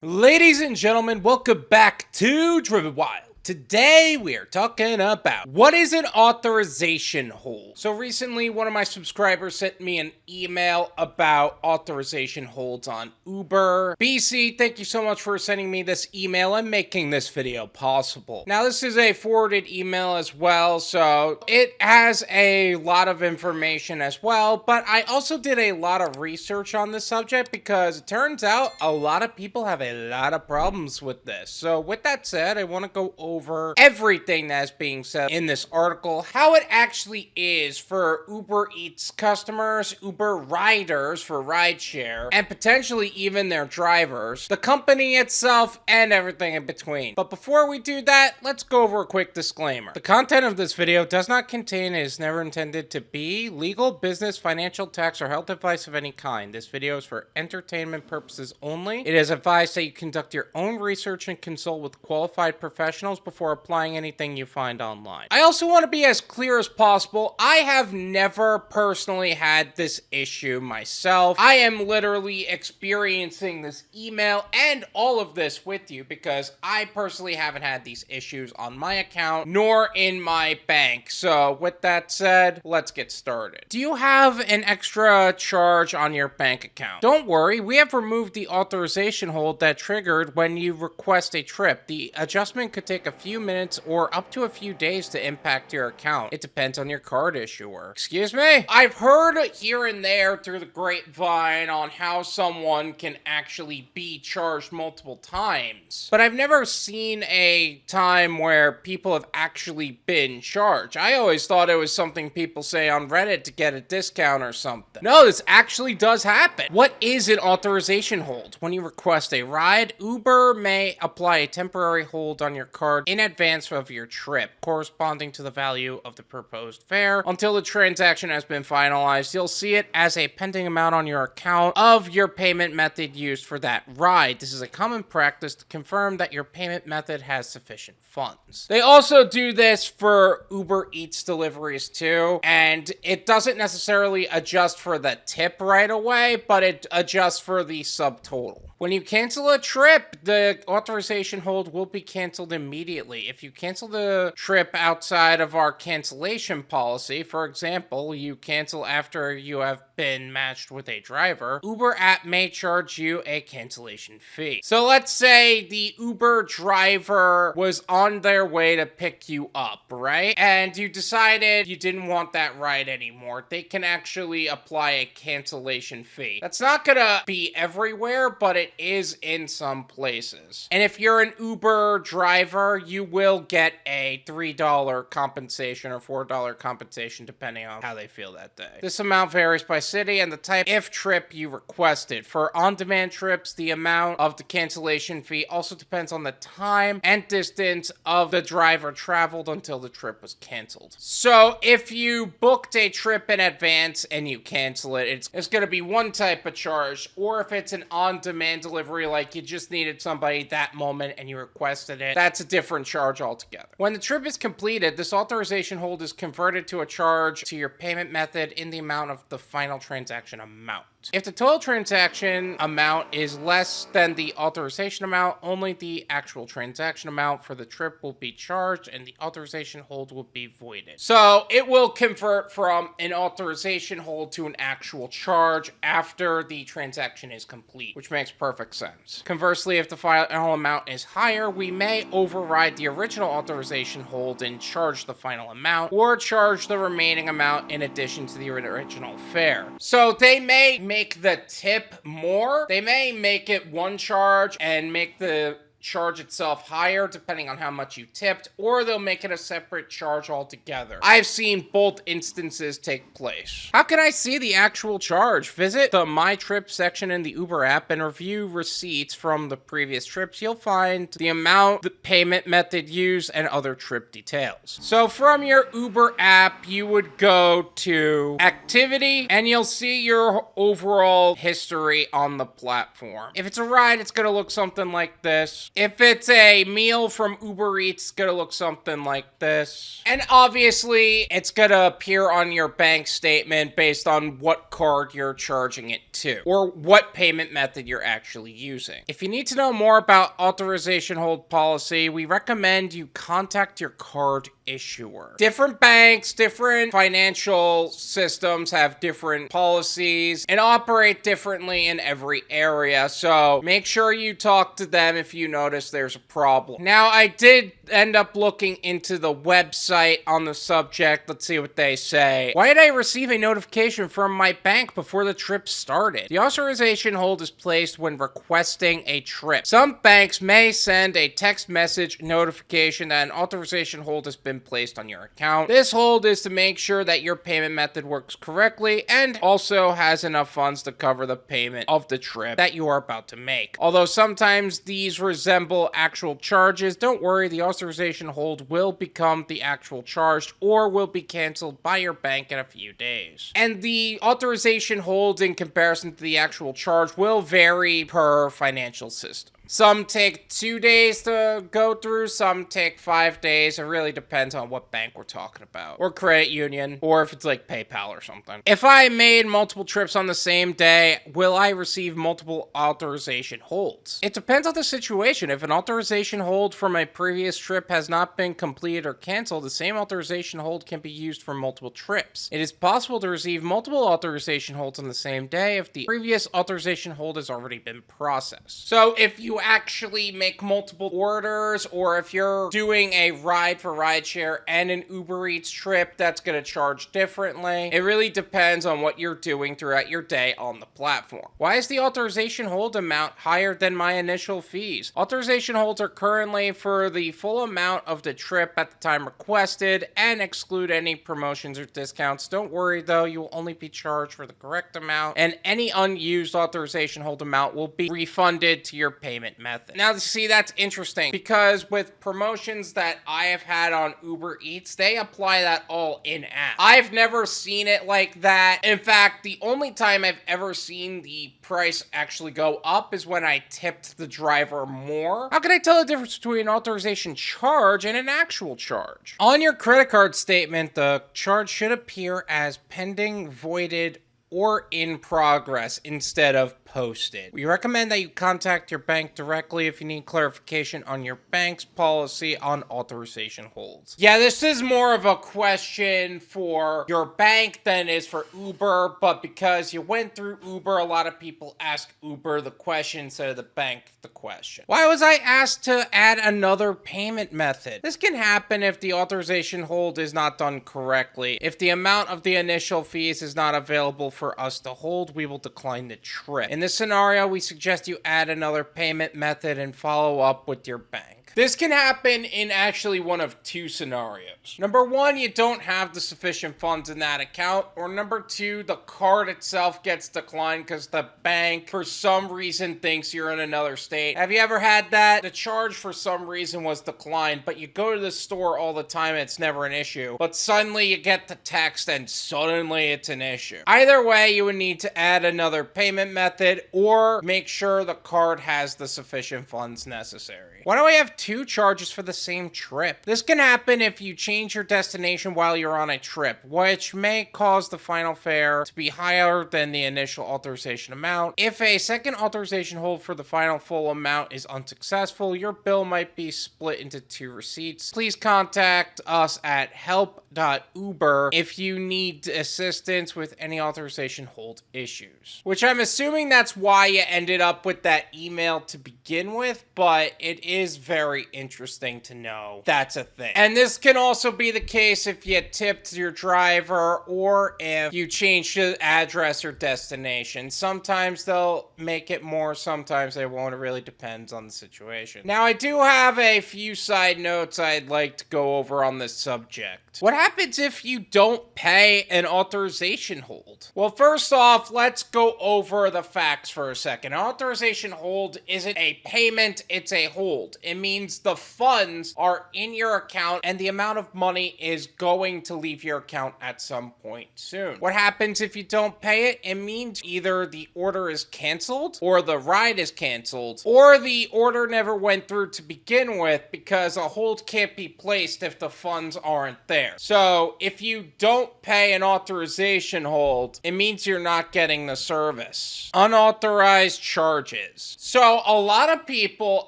Ladies and gentlemen, welcome back to Driven Wild. Today we are talking about what is an authorization hold. So recently one of my subscribers sent me an email about authorization holds on Uber. BC, thank you so much for sending me this email and making this video possible. Now this is a forwarded email as well, so it has a lot of information as well, but I also did a lot of research on this subject because it turns out a lot of people have a lot of problems with this. So with that said, I want to go over everything that's being said in this article, how it actually is for UberEats customers, Uber riders for rideshare, and potentially even their drivers, the company itself, and everything in between. But before we do that, let's go over a quick disclaimer. The content of this video does not contain and is never intended to be legal, business, financial, tax, or health advice of any kind. This video is for entertainment purposes only. It is advised that you conduct your own research and consult with qualified professionals before applying anything you find online. I also want to be as clear as possible. I have never personally had this issue myself. I am literally experiencing this email and all of this with you because I personally haven't had these issues on my account nor in my bank. So with that said, let's get started. Do you have an extra charge on your bank account? Don't worry, we have removed the authorization hold that triggered when you request a trip. The adjustment could take a few minutes or up to a few days to impact your account. It depends on your card issuer. Excuse me? I've heard here and there through the grapevine on how someone can actually be charged multiple times, but I've never seen a time where people have actually been charged. I always thought it was something people say on Reddit to get a discount or something. No, this actually does happen. What is an authorization hold? When you request a ride, Uber may apply a temporary hold on your card in advance of your trip, corresponding to the value of the proposed fare. Until the transaction has been finalized, you'll see it as a pending amount on your account of your payment method used for that ride. This is a common practice to confirm that your payment method has sufficient funds. They also do this for Uber Eats deliveries too, and it doesn't necessarily adjust for the tip right away, but it adjusts for the subtotal. When you cancel a trip, the authorization hold will be canceled immediately. If you cancel the trip outside of our cancellation policy, for example, you cancel after you have been matched with a driver, Uber app may charge you a cancellation fee. So let's say the Uber driver was on their way to pick you up, right? And you decided you didn't want that ride anymore. They can actually apply a cancellation fee. That's not gonna be everywhere, but it is in some places. And if you're an Uber driver, you will get a $3 compensation or $4 compensation depending on how they feel that day. This amount varies by city and the type of trip you requested. For on-demand trips, the amount of the cancellation fee also depends on the time and distance of the driver traveled until the trip was canceled. So if you booked a trip in advance and you cancel it, it's going to be one type of charge. Or if it's an on-demand delivery, like you just needed somebody that moment and you requested it, that's a different charge altogether. When the trip is completed, this authorization hold is converted to a charge to your payment method in the amount of the final transaction amount. If the total transaction amount is less than the authorization amount, only the actual transaction amount for the trip will be charged and the authorization hold will be voided. So it will convert from an authorization hold to an actual charge after the transaction is complete, which makes perfect sense. Conversely, if the final amount is higher, we may override the original authorization hold and charge the final amount, or charge the remaining amount in addition to the original fare. So they may make the tip more. They may make it one charge and make the charge itself higher depending on how much you tipped, or they'll make it a separate charge altogether. I've seen both instances take place. How can I see the actual charge? Visit the My Trip section in the Uber app and review receipts from the previous trips. You'll find the amount, the payment method used, and other trip details. So from your Uber app, you would go to Activity, and you'll see your overall history on the platform. If it's a ride, it's going to look something like this. If it's a meal from UberEats, it's gonna look something like this. And obviously, it's gonna appear on your bank statement based on what card you're charging it to, or what payment method you're actually using. If you need to know more about authorization hold policy, we recommend you contact your card issuer. Different banks, different financial systems have different policies and operate differently in every area, so make sure you talk to them if you notice there's a problem. Now, I did end up looking into the website on the subject. Let's see what they say. Why did I receive a notification from my bank before the trip started? The authorization hold is placed when requesting a trip. Some banks may send a text message notification that an authorization hold has been placed on your account. This hold is to make sure that your payment method works correctly and also has enough funds to cover the payment of the trip that you are about to make. Although sometimes these resemble actual charges, don't worry, the authorization hold will become the actual charge or will be canceled by your bank in a few days. And the authorization hold in comparison to the actual charge will vary per financial system. Some take 2 days to go through, some take 5 days. It really depends on what bank we're talking about, or credit union, or if it's like PayPal or something. If I made multiple trips on the same day, will I receive multiple authorization holds? It depends on the situation. If an authorization hold from a previous trip has not been completed or canceled, the same authorization hold can be used for multiple trips. It is possible to receive multiple authorization holds on the same day if the previous authorization hold has already been processed. So if you actually make multiple orders, or if you're doing a ride for rideshare and an Uber Eats trip, that's going to charge differently. It really depends on what you're doing throughout your day on the platform. Why is the authorization hold amount higher than my initial fees? Authorization holds are currently for the full amount of the trip at the time requested and exclude any promotions or discounts. Don't worry though, you will only be charged for the correct amount, and any unused authorization hold amount will be refunded to your payment method. Now, see, that's interesting because with promotions that I have had on Uber Eats, they apply that all in-app. I've never seen it like that. In fact, the only time I've ever seen the price actually go up is when I tipped the driver more. How can I tell the difference between an authorization charge and an actual charge? On your credit card statement, the charge should appear as pending, voided, or in progress instead of posted. We recommend that you contact your bank directly if you need clarification on your bank's policy on authorization holds. Yeah, this is more of a question for your bank than it is for Uber, but because you went through Uber, a lot of people ask Uber the question instead of the bank the question. Why was I asked to add another payment method? This can happen if the authorization hold is not done correctly. If the amount of the initial fees is not available for us to hold, we will decline the trip. In this scenario, we suggest you add another payment method and follow up with your bank. This can happen in actually one of two scenarios. Number one, you don't have the sufficient funds in that account, or number two, the card itself gets declined because the bank for some reason thinks you're in another state. Have you ever had that? The charge for some reason was declined, but you go to the store all the time and it's never an issue, but suddenly you get the text and suddenly it's an issue. Either way, you would need to add another payment method or make sure the card has the sufficient funds necessary. Why do I have two charges for the same trip? This can happen if you change your destination while you're on a trip, which may cause the final fare to be higher than the initial authorization amount. If a second authorization hold for the final full amount is unsuccessful, your bill might be split into two receipts. Please contact us at help.uber if you need assistance with any authorization hold issues. Which I'm assuming that's why you ended up with that email to begin with, but it is very interesting to know that's a thing. And this can also be the case if you tipped your driver or if you changed the address or destination. Sometimes they'll make it more, sometimes they won't. It really depends on the situation. Now, I do have a few side notes I'd like to go over on this subject. What happens if you don't pay an authorization hold? Well, first off, let's go over the facts for a second. An authorization hold isn't a payment, it's a hold. It means means the funds are in your account and the amount of money is going to leave your account at some point soon. What happens if you don't pay it? It means either the order is canceled, or the ride is canceled, or the order never went through to begin with, because a hold can't be placed if the funds aren't there. So if you don't pay an authorization hold, it means you're not getting the service. Unauthorized charges. So a lot of people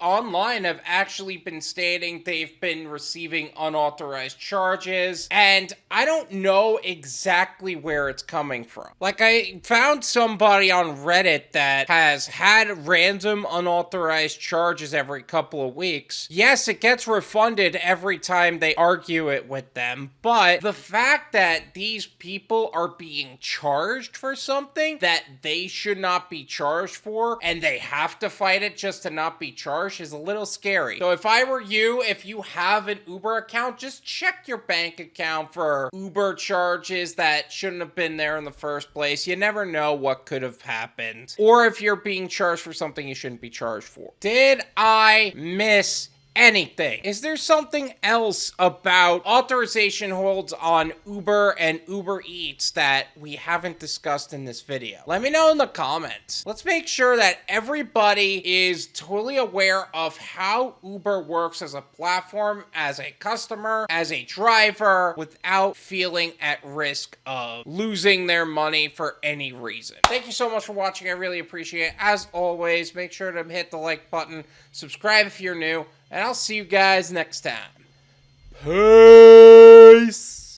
online have actually been stating they've been receiving unauthorized charges, and I don't know exactly where it's coming from. Like, I found somebody on Reddit that has had random unauthorized charges every couple of weeks. Yes, it gets refunded every time they argue it with them, but the fact that these people are being charged for something that they should not be charged for, and they have to fight it just to not be charged, is a little scary. So if I were you, if you have an Uber account, just check your bank account for Uber charges that shouldn't have been there in the first place. You never know what could have happened. Or if you're being charged for something you shouldn't be charged for. Did I miss anything? Is there something else about authorization holds on Uber and UberEats that we haven't discussed in this video? Let me know in the comments. Let's make sure that everybody is totally aware of how Uber works as a platform, as a customer, as a driver, without feeling at risk of losing their money for any reason. Thank you so much for watching. I really appreciate it. As always, make sure to hit the like button, subscribe if you're new, and I'll see you guys next time. Peace!